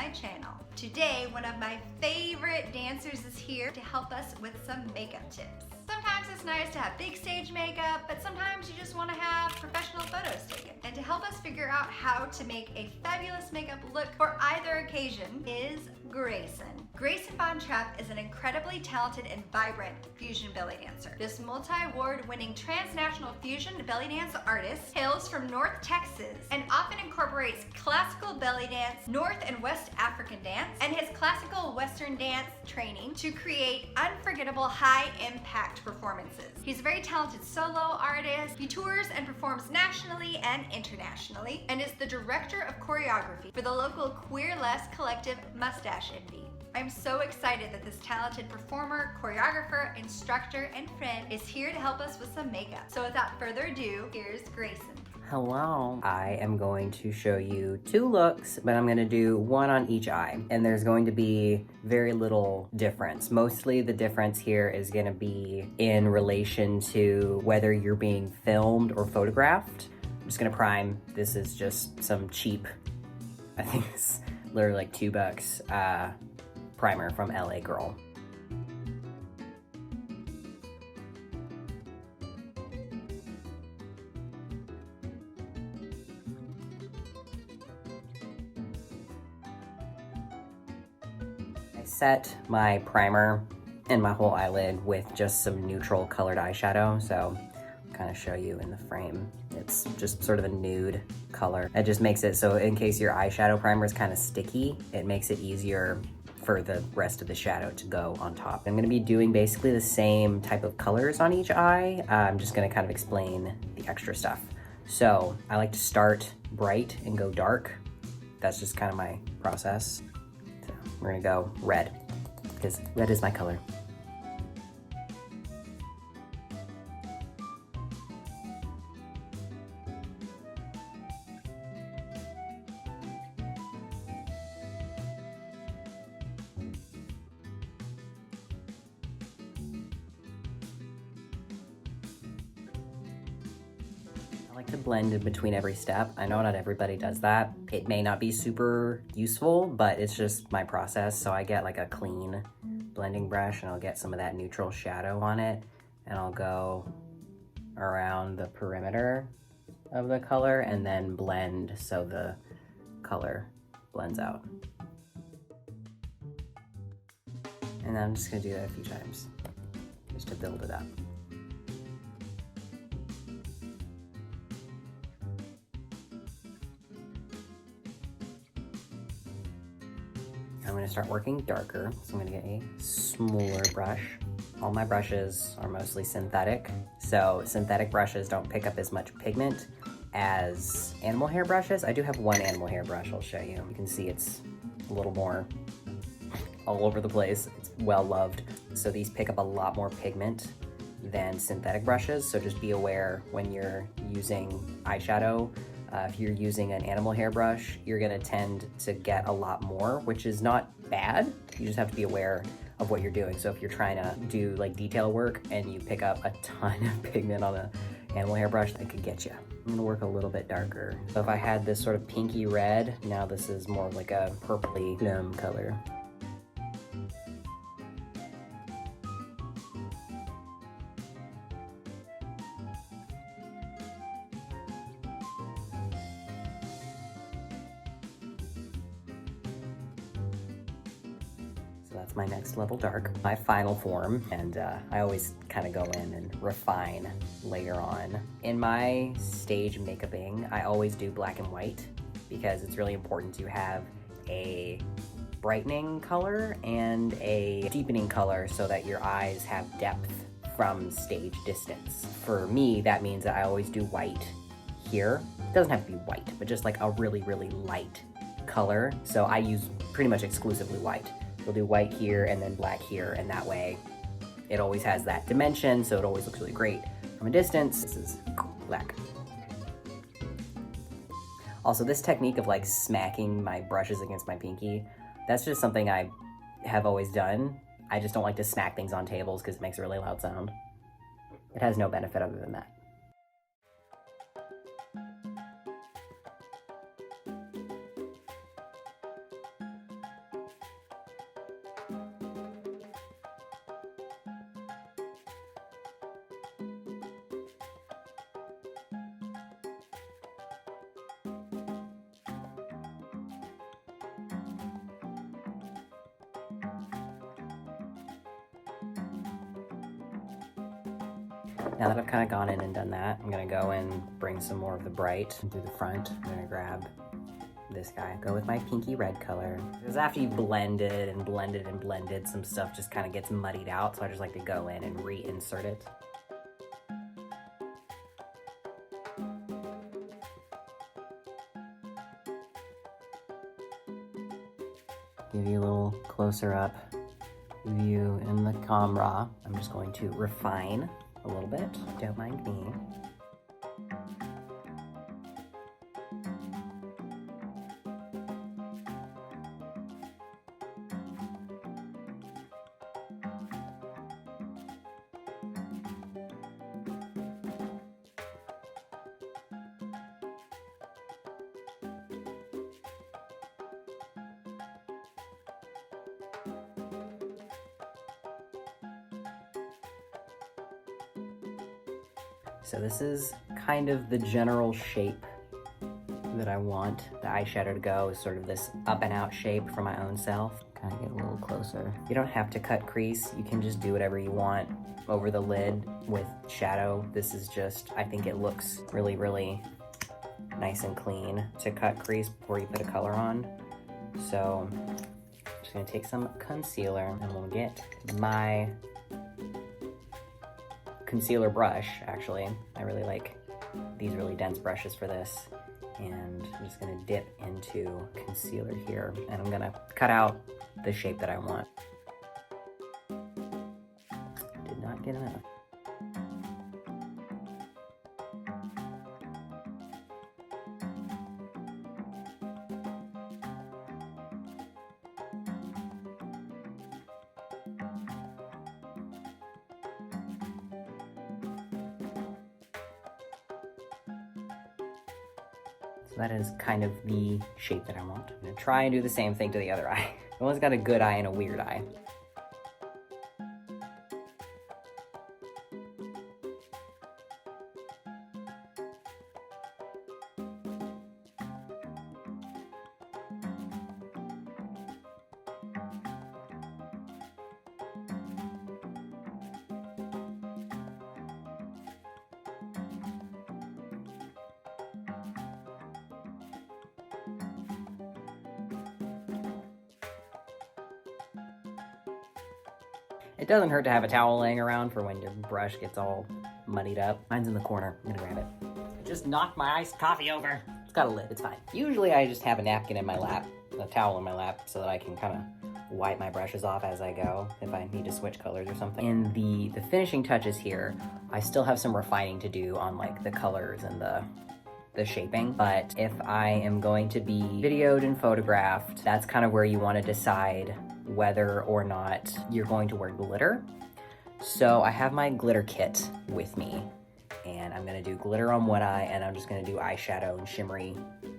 my channel. Today, one of my favorite dancers is here to help us with some makeup tips. Sometimes it's nice to have big stage makeup, but sometimes you just want to have professional photos taken. And to help us figure out how to make a fabulous makeup look for either occasion is Greyson. Greyson von Trapp is an incredibly talented and vibrant fusion belly dancer. This multi-award winning transnational fusion belly dance artist hails from North Texas and often incorporates classical belly dance, North and West African dance, and his classical Western dance training to create unforgettable high-impact performances. He's a very talented solo artist. He tours and performs nationally and internationally, and is the director of choreography for the local queer-less collective Mustache Envy. I'm so excited that this talented performer, choreographer, instructor, and friend is here to help us with some makeup. So without further ado, here's Greyson. Hello. I am going to show you 2 looks, but I'm going to do one on each eye. And there's going to be very little difference. Mostly the difference here is going to be in relation to whether you're being filmed or photographed. I'm just going to prime. This is just some cheap, I think it's literally like $2, primer from LA Girl. I set my primer and my whole eyelid with just some neutral colored eyeshadow, so I'll kind of show you in the frame. It's just sort of a nude color. It just makes it so in case your eyeshadow primer is kind of sticky, it makes it easier for the rest of the shadow to go on top. I'm gonna be doing basically the same type of colors on each eye. I'm just gonna kind of explain the extra stuff. So I like to start bright and go dark. That's just kind of my process. So we're gonna go red, because red is my color. I like to blend in between every step. I know not everybody does that. It may not be super useful, but it's just my process. So I get like a clean blending brush and I'll get some of that neutral shadow on it and I'll go around the perimeter of the color and then blend so the color blends out. And I'm just gonna do that a few times just to build it up. I'm gonna start working darker, so I'm gonna get a smaller brush. All my brushes are mostly synthetic, so synthetic brushes don't pick up as much pigment as animal hair brushes. I do have one animal hair brush I'll show you. You can see it's a little more all over the place. It's well loved. So these pick up a lot more pigment than synthetic brushes, so just be aware when you're using eyeshadow. If you're using an animal hair brush, you're gonna tend to get a lot more, which is not bad. You just have to be aware of what you're doing. So if you're trying to do like detail work and you pick up a ton of pigment on an animal hair brush, that could get you. I'm gonna work a little bit darker. So if I had this sort of pinky red, now this is more like a purpley plum color. So that's my next level dark, my final form, and I always kind of go in and refine later on. In my stage makeuping, I always do black and white because it's really important to have a brightening color and a deepening color so that your eyes have depth from stage distance. For me, that means that I always do white here. It doesn't have to be white, but just like a really, really light color. So I use pretty much exclusively white. We'll do white here and then black here, and that way it always has that dimension, so it always looks really great from a distance. This is black. Also, this technique of like smacking my brushes against my pinky, that's just something I have always done. I just don't like to smack things on tables because it makes a really loud sound. It has no benefit other than that. Now that I've kind of gone in and done that, I'm gonna go and bring some more of the bright through the front. I'm gonna grab this guy, go with my pinky red color. Because after you've blended and blended and blended, some stuff just kind of gets muddied out, so I just like to go in and reinsert it. Give you a little closer up view in the camera. I'm just going to refine a little bit, don't mind me. So this is kind of the general shape that I want the eyeshadow to go, is sort of this up and out shape for my own self. Kind of get a little closer. You don't have to cut crease. You can just do whatever you want over the lid with shadow. This is just, I think it looks really, really nice and clean to cut crease before you put a color on. So I'm just gonna take some concealer and we'll get my concealer brush. Actually, I really like these really dense brushes for this, and I'm just gonna dip into concealer here, and I'm gonna cut out the shape that I want. Did not get enough. So that is kind of the shape that I want. I'm gonna try and do the same thing to the other eye. One's got a good eye and a weird eye. It doesn't hurt to have a towel laying around for when your brush gets all muddied up. Mine's in the corner. I'm gonna grab it. I just knocked my iced coffee over. It's got a lid, it's fine. Usually I just have a napkin in my lap, a towel in my lap, so that I can kind of wipe my brushes off as I go if I need to switch colors or something. In the finishing touches here, I still have some refining to do on like the colors and the shaping, but if I am going to be videoed and photographed, that's kind of where you want to decide whether or not you're going to wear glitter. So I have my glitter kit with me, and I'm gonna do glitter on one eye, and I'm just gonna do eyeshadow and shimmery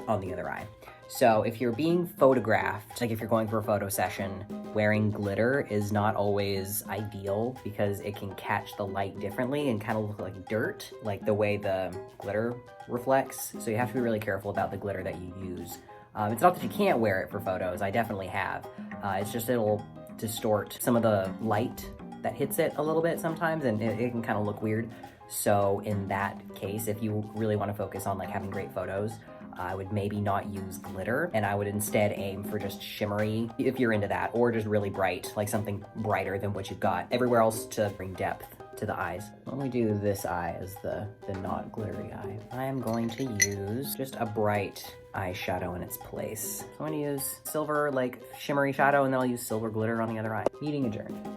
on the other eye. So if you're being photographed, like if you're going for a photo session, wearing glitter is not always ideal because it can catch the light differently and kind of look like dirt, like the way the glitter reflects. So you have to be really careful about the glitter that you use. It's not that you can't wear it for photos, I definitely have. It's just it'll distort some of the light that hits it a little bit sometimes, and it can kind of look weird. So in that case, if you really want to focus on like having great photos, I would maybe not use glitter, and I would instead aim for just shimmery if you're into that, or just really bright, like something brighter than what you've got everywhere else to bring depth to the eyes. When we do this eye as the not glittery eye, I am going to use just a bright eyeshadow in its place. So I'm going to use silver like shimmery shadow, and then I'll use silver glitter on the other eye. Meeting adjourned.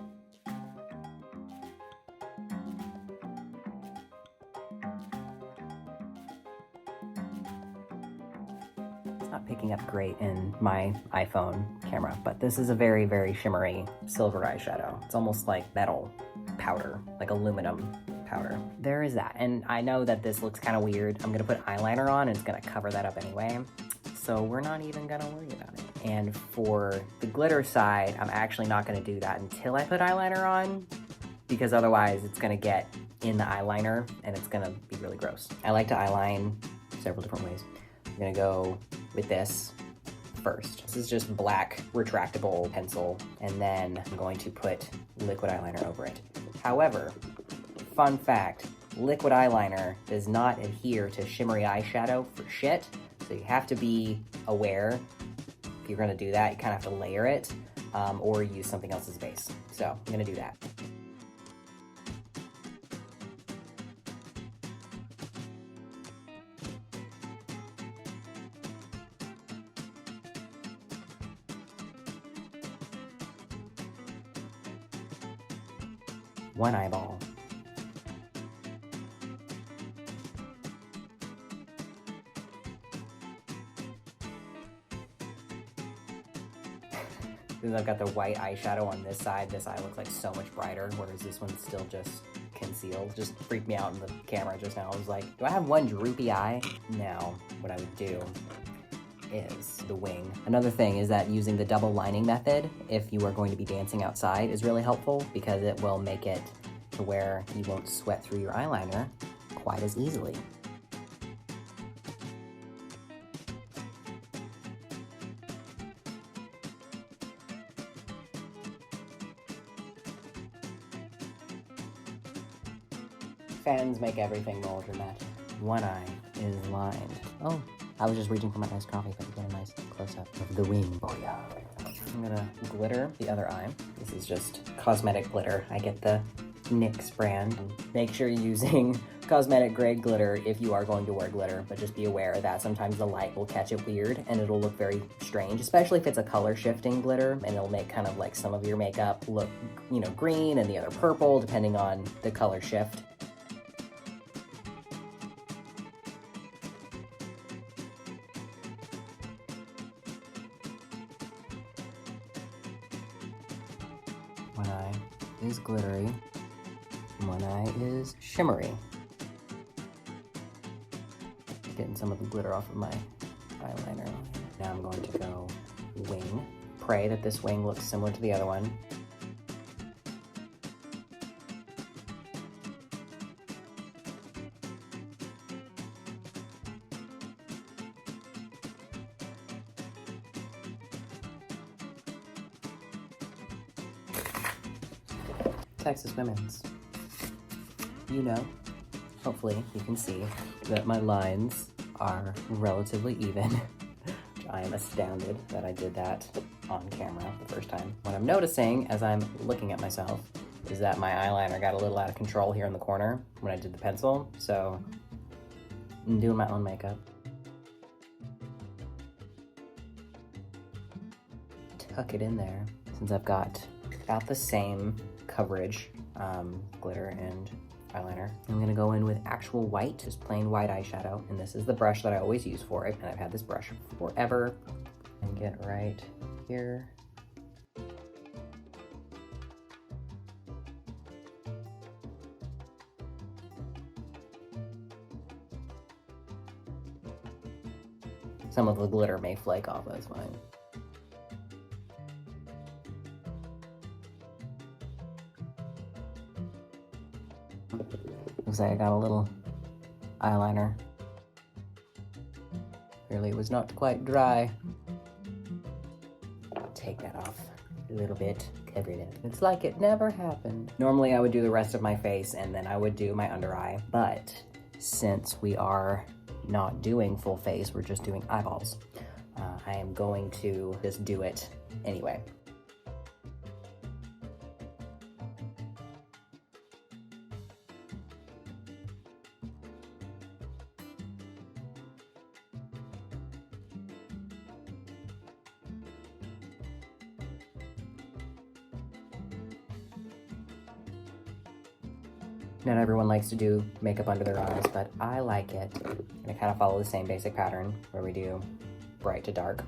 Picking up great in my iPhone camera, but this is a very, very shimmery silver eyeshadow. It's almost like metal powder, like aluminum powder. There is that, and I know that this looks kind of weird. I'm gonna put eyeliner on, and it's gonna cover that up anyway, so we're not even gonna worry about it. And for the glitter side, I'm actually not gonna do that until I put eyeliner on, because otherwise it's gonna get in the eyeliner and it's gonna be really gross. I like to eyeline several different ways. I'm gonna go with this first. This is just black retractable pencil, and then I'm going to put liquid eyeliner over it. However, fun fact, liquid eyeliner does not adhere to shimmery eyeshadow for shit, so you have to be aware. If you're gonna do that, you kind of have to layer it or use something else as a base. So I'm gonna do that. One eyeball. Since I've got the white eyeshadow on this side, this eye looks like so much brighter, whereas this one's still just concealed. Just freaked me out in the camera just now. I was like, do I have one droopy eye? Now, what I would do is the wing. Another thing is that using the double lining method, if you are going to be dancing outside, is really helpful because it will make it to where you won't sweat through your eyeliner quite as easily. Fans make everything more dramatic. One eye is lined. Oh, I was just reaching for my iced coffee, but you get a nice close-up of the wing. Oh yeah. I'm gonna glitter the other eye. This is just cosmetic glitter. I get the NYX brand. Make sure you're using cosmetic grade glitter if you are going to wear glitter, but just be aware that sometimes the light will catch it weird and it'll look very strange, especially if it's a color shifting glitter, and it'll make kind of like some of your makeup look, you know, green and the other purple, depending on the color shift. One eye is glittery, one eye is shimmery. Getting some of the glitter off of my eyeliner. Now I'm going to go wing. Pray that this wing looks similar to the other one. Texas Women's. You know, hopefully you can see that my lines are relatively even. Which I am astounded that I did that on camera the first time. What I'm noticing as I'm looking at myself is that my eyeliner got a little out of control here in the corner when I did the pencil, so I'm doing my own makeup. Tuck it in there, since I've got about the same coverage, glitter and eyeliner. I'm gonna go in with actual white, just plain white eyeshadow, and this is the brush that I always use for it, and I've had this brush forever. And get right here. Some of the glitter may flake off, that's fine. Looks like I got a little eyeliner. Clearly it was not quite dry. Take that off a little bit, cover it in. It's like it never happened. Normally I would do the rest of my face and then I would do my under eye, but since we are not doing full face, we're just doing eyeballs. I am going to just do it anyway. Not everyone likes to do makeup under their eyes, but I like it. And I kind of follow the same basic pattern where we do bright to dark.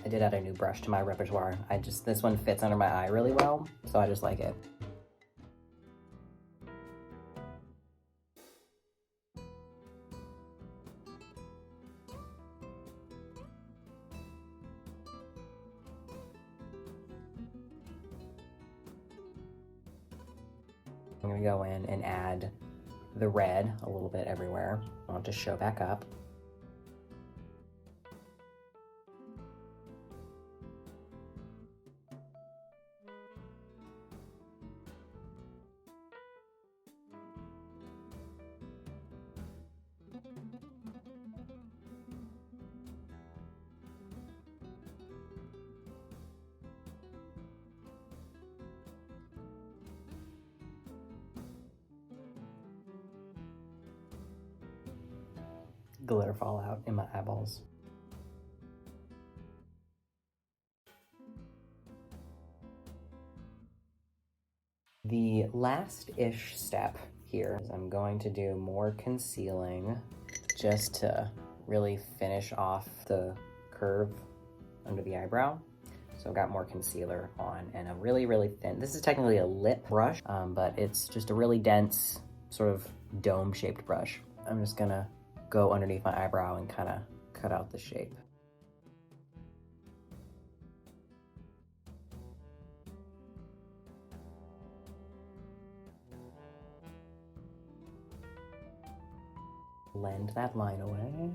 I did add a new brush to my repertoire. This one fits under my eye really well, so I just like it. I'm gonna go in and add the red a little bit everywhere. I want it to show back up. Glitter fall out in my eyeballs. The last-ish step here is I'm going to do more concealing just to really finish off the curve under the eyebrow. So I've got more concealer on and a really, really thin, this is technically a lip brush, but it's just a really dense sort of dome-shaped brush. I'm just gonna go underneath my eyebrow and kind of cut out the shape. Blend that line away.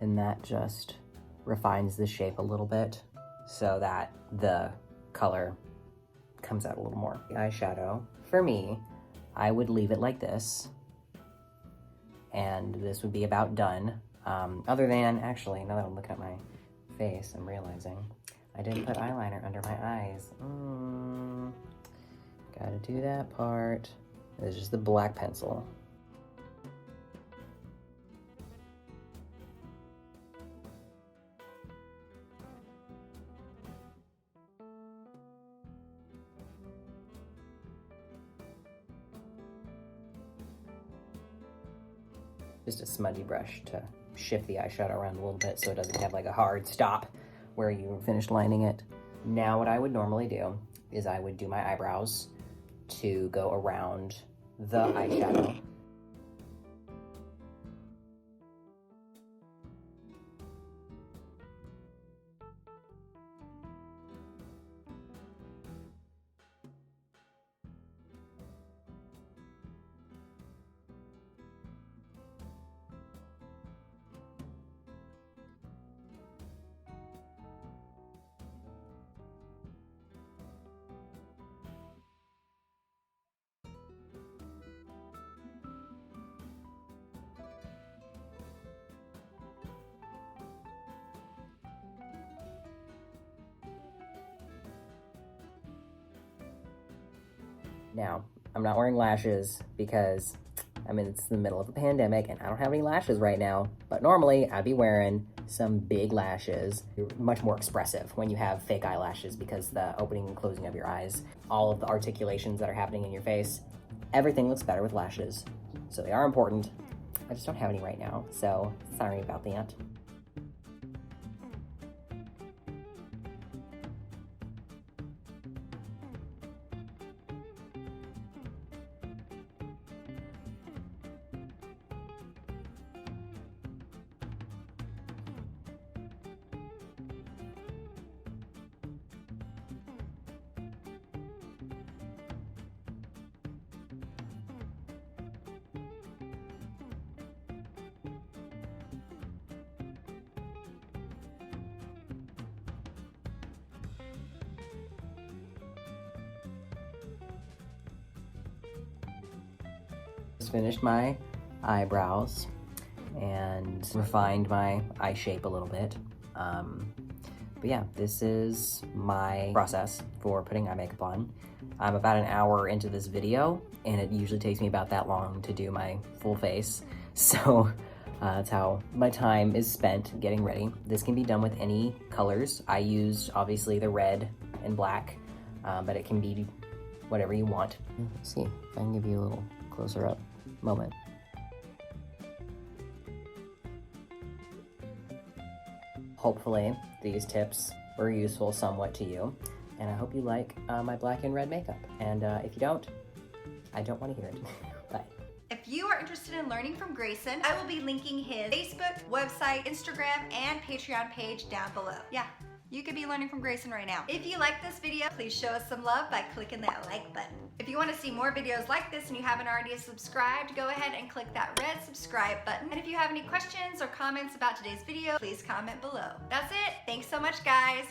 And that just refines the shape a little bit so that the color comes out a little more. The eyeshadow, for me, I would leave it like this, and this would be about done. Other than, actually, now that I'm looking at my face, I'm realizing I didn't put eyeliner under my eyes. Gotta do that part. This is just the black pencil. Just a smudgy brush to shift the eyeshadow around a little bit so it doesn't have like a hard stop where you finished lining it. Now what I would normally do is I would do my eyebrows to go around the eyeshadow. Now, I'm not wearing lashes because, I mean, it's the middle of a pandemic and I don't have any lashes right now, but normally I'd be wearing some big lashes. You're much more expressive when you have fake eyelashes because the opening and closing of your eyes, all of the articulations that are happening in your face, everything looks better with lashes. So they are important. I just don't have any right now, so sorry about that. Finished my eyebrows and refined my eye shape a little bit. But yeah, this is my process for putting eye makeup on. I'm about an hour into this video and it usually takes me about that long to do my full face. So That's how my time is spent getting ready. This can be done with any colors. I used obviously the red and black, but it can be whatever you want. Let's see if I can give you a little closer up moment. Hopefully these tips were useful somewhat to you, and I hope you like my black and red makeup. And if you don't, I don't want to hear it. Bye. If you are interested in learning from Greyson, I will be linking his Facebook, website, Instagram, and Patreon page down below. Yeah, you could be learning from Greyson right now. If you like this video, please show us some love by clicking that like button. If you want to see more videos like this and you haven't already subscribed, go ahead and click that red subscribe button. And if you have any questions or comments about today's video, please comment below. That's it. Thanks so much, guys.